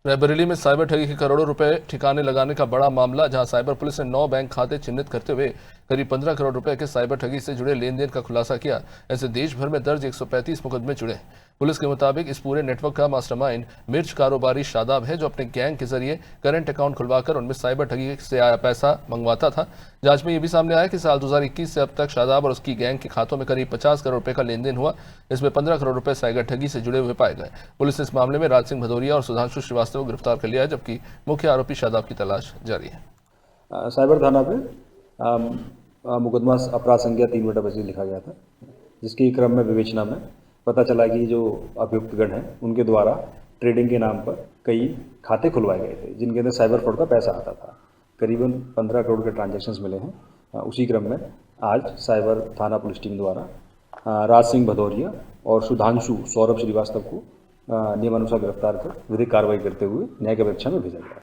रायबरेली में साइबर ठगी के करोड़ों रुपए ठिकाने लगाने का बड़ा मामला, जहां साइबर पुलिस ने 9 बैंक खाते चिन्हित करते हुए करीब 15 करोड़ रुपए के साइबर ठगी से जुड़े लेन देन का खुलासा किया। ऐसे देश भर में दर्ज 135 मुकदमे जुड़े। पुलिस के मुताबिक इस पूरे नेटवर्क का मास्टरमाइंड मिर्च कारोबारी शादाब है, जो अपने गैंग के जरिए करंट अकाउंट खुलवाकर उनमें साइबर ठगी से आया पैसा मंगवाता था। जांच में यह भी सामने आया कि साल 2021 से अब तक शादाब और उसकी गैंग के खातों में करीब 50 करोड़ रुपए का लेन देन हुआ। इसमें 15 करोड़ रुपए साइबर ठगी से जुड़े हुए पाए गए। पुलिस ने इस मामले में राज सिंह भदौरिया और सुधांशु श्रीवास्तव को गिरफ्तार कर लिया है, जबकि मुख्य आरोपी शादाब की तलाश जारी है। साइबर थाना पे मुकदमा अपराध संख्या 3/25 लिखा गया था, जिसके क्रम में विवेचना में पता चला कि जो अभियुक्तगण हैं उनके द्वारा ट्रेडिंग के नाम पर कई खाते खुलवाए गए थे, जिनके अंदर साइबर फ्रॉड का पैसा आता था। करीबन 15 करोड़ के ट्रांजैक्शंस मिले हैं। उसी क्रम में आज साइबर थाना पुलिस टीम द्वारा राज सिंह भदौरिया और सुधांशु सौरभ श्रीवास्तव को नियमानुसार गिरफ्तार कर विधिक कार्रवाई करते हुए न्यायिक परीक्षा में भेजा गया।